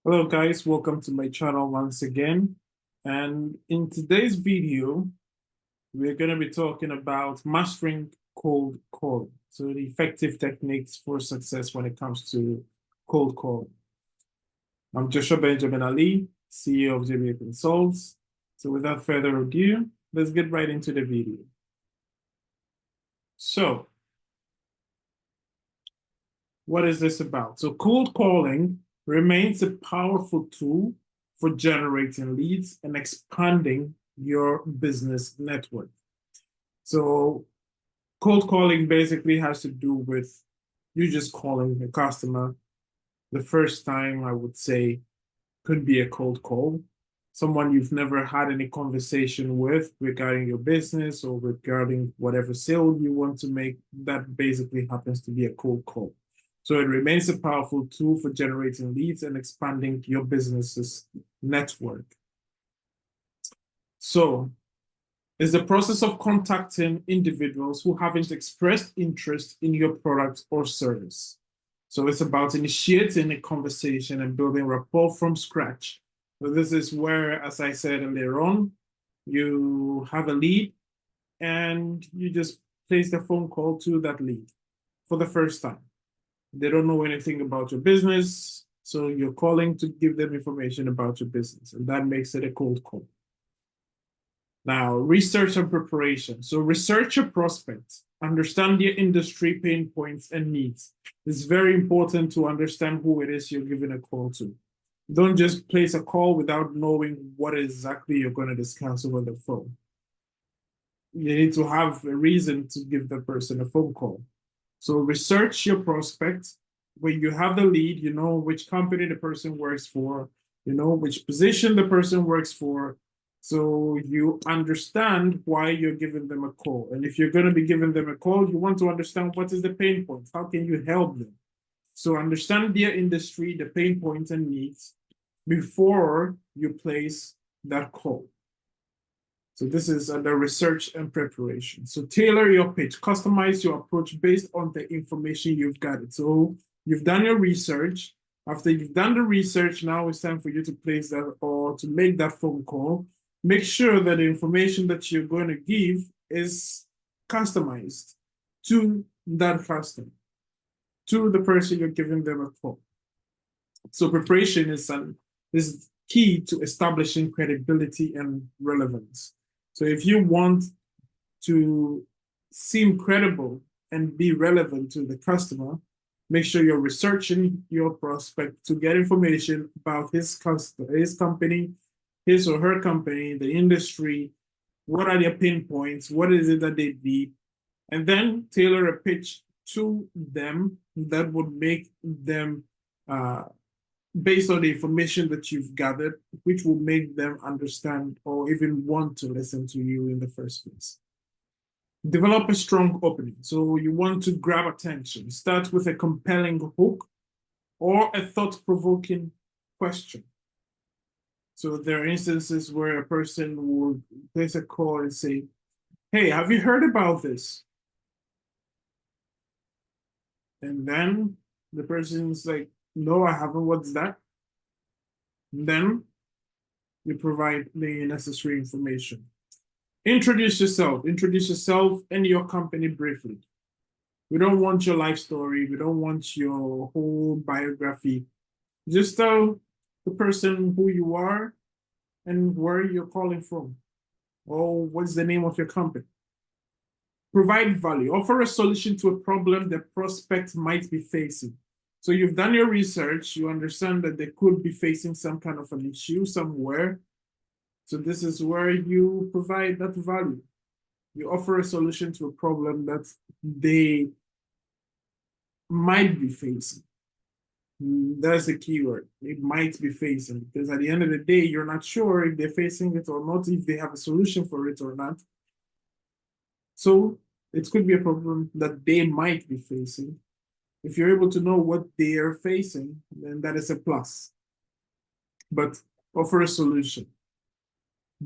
Hello guys, welcome to my channel once again. And in today's video, we're going to be talking about mastering cold calling. So the effective techniques for success when it comes to cold calling. I'm Joshua Benjamin Ali, CEO of JBA Consults. So without further ado, let's get right into the video. So what is this about? So cold calling remains a powerful tool for generating leads and expanding your business network. So cold calling basically has to do with you just calling a customer. The first time, I would say, could be a cold call. Someone you've never had any conversation with regarding your business or regarding whatever sale you want to make, that basically happens to be a cold call. So it remains a powerful tool for generating leads and expanding your business's network. So it's the process of contacting individuals who haven't expressed interest in your product or service. So it's about initiating a conversation and building rapport from scratch. So this is where, as I said earlier on, you have a lead and you just place the phone call to that lead for the first time. They don't know anything about your business, so you're calling to give them information about your business, and that makes it a cold call. Now, research and preparation. So research your prospects, understand their industry pain points and needs. It's very important to understand who it is you're giving a call to. Don't just place a call without knowing what exactly you're going to discuss over the phone. You need to have a reason to give the person a phone call. So research your prospect. When you have the lead, you know which company the person works for, you know which position the person works for. So you understand why you're giving them a call. And if you're going to be giving them a call, you want to understand what is the pain point. How can you help them? So understand their industry, the pain points and needs before you place that call. So this is under research and preparation. So tailor your pitch, customize your approach based on the information you've gathered. So you've done your research. After you've done the research, now it's time for you to place that or to make that phone call. Make sure that the information that you're going to give is customized to that customer, to the person you're giving them a call. So preparation is key to establishing credibility and relevance. So if you want to seem credible and be relevant to the customer, make sure you're researching your prospect to get information about his company, his or her company, the industry, what are their pain points, what is it that they need, and then tailor a pitch to them that would make them based on the information that you've gathered, which will make them understand or even want to listen to you in the first place. Develop a strong opening. So you want to grab attention. Start with a compelling hook or a thought-provoking question. So there are instances where a person will place a call and say, "Hey, have you heard about this?" And then the person's like, "No, I haven't. What's that?" And then you provide the necessary information. Introduce yourself. Introduce yourself and your company briefly. We don't want your life story. We don't want your whole biography. Just tell the person who you are and where you're calling from, or what's the name of your company. Provide value. Offer a solution to a problem the prospect might be facing. So you've done your research, you understand that they could be facing some kind of an issue somewhere. So this is where you provide that value. You offer a solution to a problem that they might be facing. That's the keyword. They might be facing, because at the end of the day, you're not sure if they're facing it or not, if they have a solution for it or not. So it could be a problem that they might be facing. If you're able to know what they are facing, then that is a plus. But offer a solution.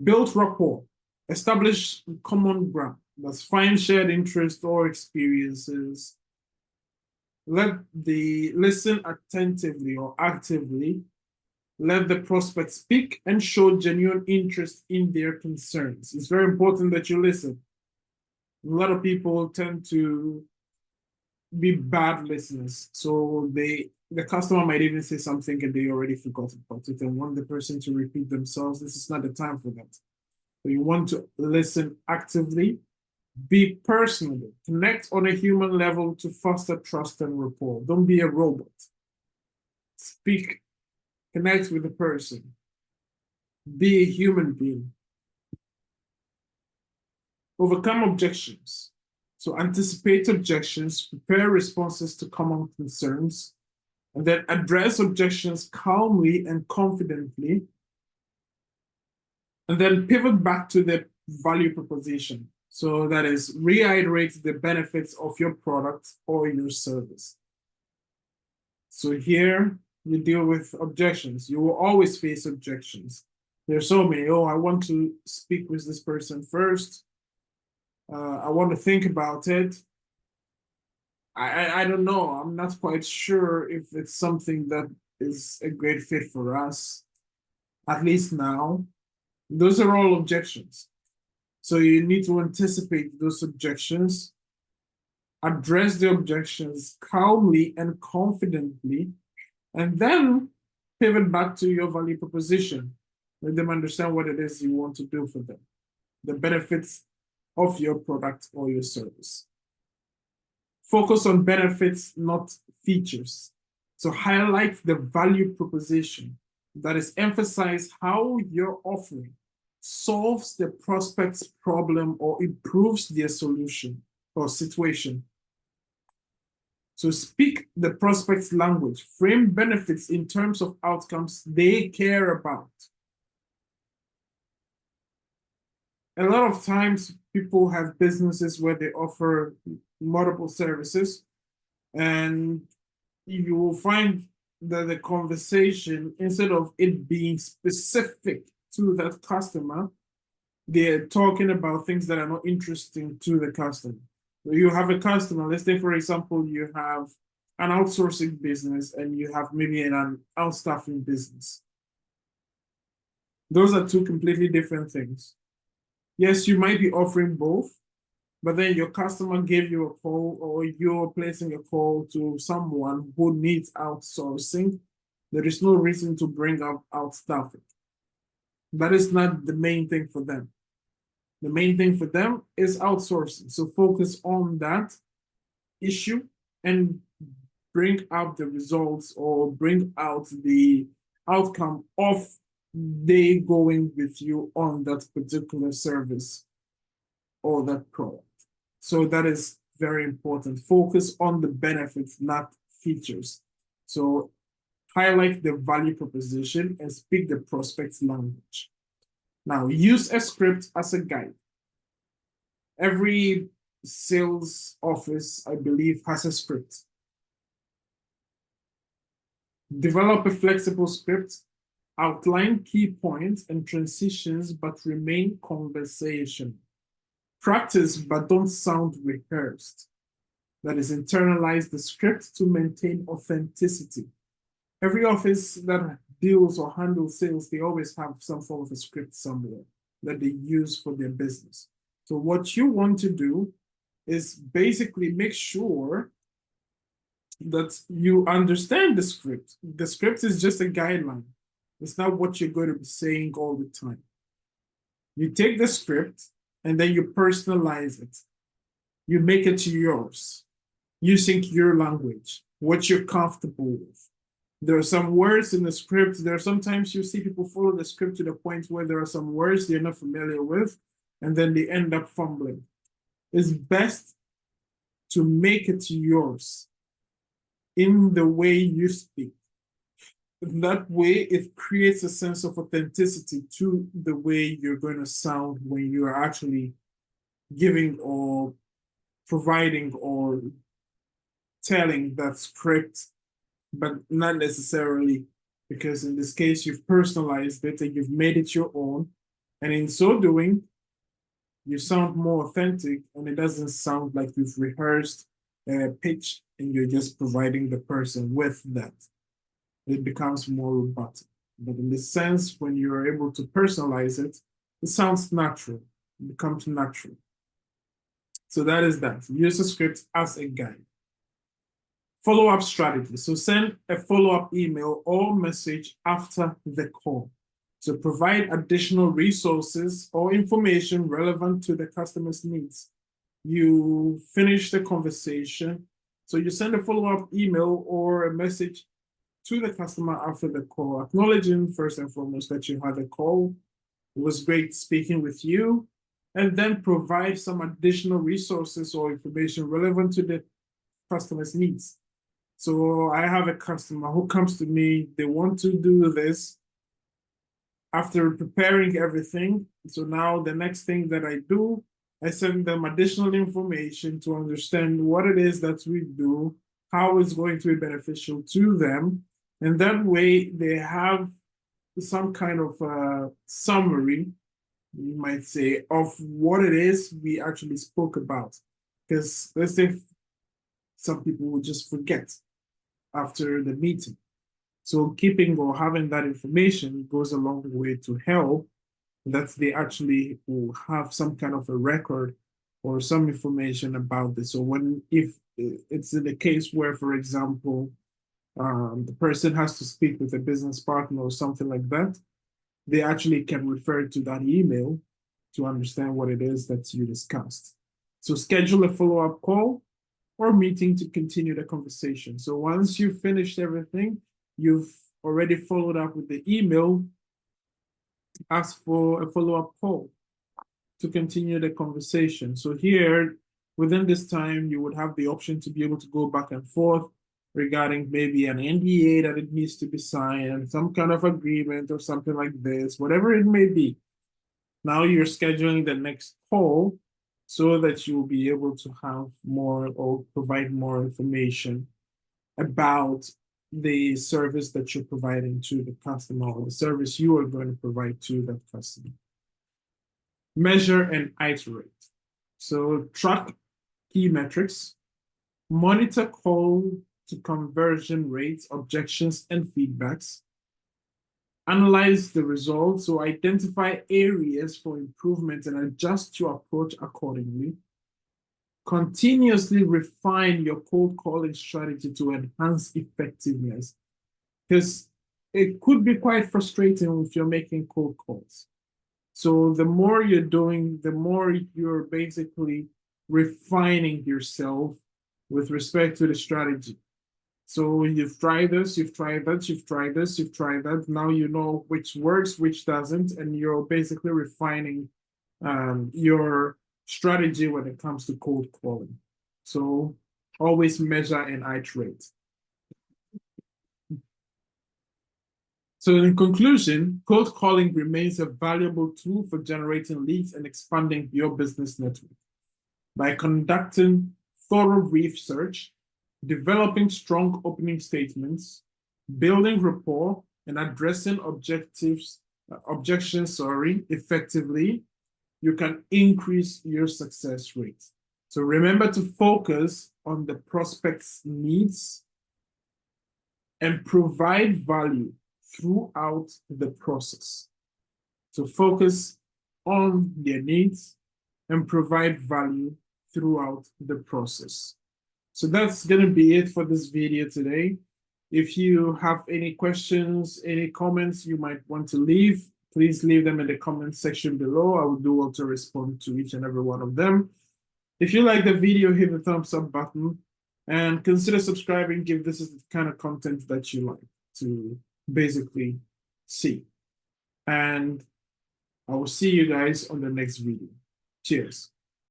Build rapport. Establish common ground. Let's find shared interest or experiences. Listen attentively or actively. Let the prospect speak and show genuine interest in their concerns. It's very important that you listen. A lot of people tend to be bad listeners. So the customer might even say something and they already forgot about it and want the person to repeat themselves. This is not the time for that. So you want to listen actively, be personable, connect on a human level to foster trust and rapport. Don't be a robot. Speak, connect with the person. Be a human being. Overcome objections. So anticipate objections, prepare responses to common concerns, and then address objections calmly and confidently, and then pivot back to the value proposition. So that is, reiterate the benefits of your product or your service. So here you deal with objections. You will always face objections. There's so many. Oh, I want to speak with this person first. I want to think about it. I don't know. I'm not quite sure if it's something that is a great fit for us, at least now. Those are all objections. So you need to anticipate those objections, address the objections calmly and confidently, and then pivot back to your value proposition. Let them understand what it is you want to do for them, the benefits of your product or your service. Focus on benefits, not features. So highlight the value proposition. That is, emphasize how your offering solves the prospect's problem or improves their solution or situation. So speak the prospect's language. Frame benefits in terms of outcomes they care about. A lot of times people have businesses where they offer multiple services, and you will find that the conversation, instead of it being specific to that customer, they're talking about things that are not interesting to the customer. So you have a customer, let's say, for example, you have an outsourcing business and you have maybe an outstaffing business. Those are two completely different things. Yes, you might be offering both, but then your customer gave you a call or you're placing a call to someone who needs outsourcing. There is no reason to bring up outstaffing. That is not the main thing for them. The main thing for them is outsourcing. So focus on that issue and bring out the results or bring out the outcome of they going with you on that particular service or that product. So that is very important. Focus on the benefits, not features. So highlight the value proposition and speak the prospect's language. Now, use a script as a guide. Every sales office, I believe, has a script. Develop a flexible script, outline key points and transitions, but remain conversational. Practice, but don't sound rehearsed. That is, internalize the script to maintain authenticity. Every office that deals or handles sales, they always have some form of a script somewhere that they use for their business. So what you want to do is basically make sure that you understand the script. The script is just a guideline. It's not what you're going to be saying all the time. You take the script and then you personalize it. You make it yours using your language, what you're comfortable with. There are some words in the script. There are sometimes you see people follow the script to the point where there are some words they're not familiar with, and then they end up fumbling. It's best to make it yours in the way you speak. That way, it creates a sense of authenticity to the way you're going to sound when you are actually giving or providing or telling that script, but not necessarily, because in this case, you've personalized it and you've made it your own. And in so doing, you sound more authentic and it doesn't sound like you've rehearsed a pitch and you're just providing the person with that. It becomes more robotic. But in the sense, when you're able to personalize it, it sounds natural, it becomes natural. So that is that. Use the script as a guide. Follow-up strategy. So send a follow-up email or message after the call. So provide additional resources or information relevant to the customer's needs. You finish the conversation. So you send a follow-up email or a message to the customer after the call, acknowledging first and foremost that you had a call. It was great speaking with you, and then provide some additional resources or information relevant to the customer's needs. So I have a customer who comes to me, they want to do this after preparing everything. So now the next thing that I do, I send them additional information to understand what it is that we do, how it's going to be beneficial to them. And that way they have some kind of summary, you might say, of what it is we actually spoke about. Because let's say some people will just forget after the meeting. So keeping or having that information goes a long way to help that they actually will have some kind of a record or some information about this. So if it's in the case where, for example, the person has to speak with a business partner or something like that, they actually can refer to that email to understand what it is that you discussed. So schedule a follow-up call or meeting to continue the conversation. So once you've finished everything, you've already followed up with the email, ask for a follow-up call to continue the conversation. So here, within this time, you would have the option to be able to go back and forth regarding maybe an NDA that it needs to be signed, some kind of agreement or something like this, whatever it may be. Now you're scheduling the next call so that you'll be able to have more or provide more information about the service that you're providing to the customer or the service you are going to provide to that customer. Measure and iterate. So track key metrics, monitor call to conversion rates, objections, and feedbacks. Analyze the results, so identify areas for improvement and adjust your approach accordingly. Continuously refine your cold calling strategy to enhance effectiveness, because it could be quite frustrating if you're making cold calls. So the more you're doing, the more you're basically refining yourself with respect to the strategy. So you've tried this, you've tried that, you've tried this, you've tried that. Now you know which works, which doesn't, and you're basically refining your strategy when it comes to cold calling. So always measure and iterate. So in conclusion, cold calling remains a valuable tool for generating leads and expanding your business network. By conducting thorough research, developing strong opening statements, building rapport, and addressing objections effectively, you can increase your success rate. So remember to focus on the prospect's needs and provide value throughout the process. So focus on their needs and provide value throughout the process. So that's going to be it for this video today. If you have any questions, any comments you might want to leave, please leave them in the comment section below. I will do auto respond to each and every one of them. If you like the video, hit the thumbs up button and consider subscribing if this is the kind of content that you like to basically see. And I will see you guys on the next video. Cheers.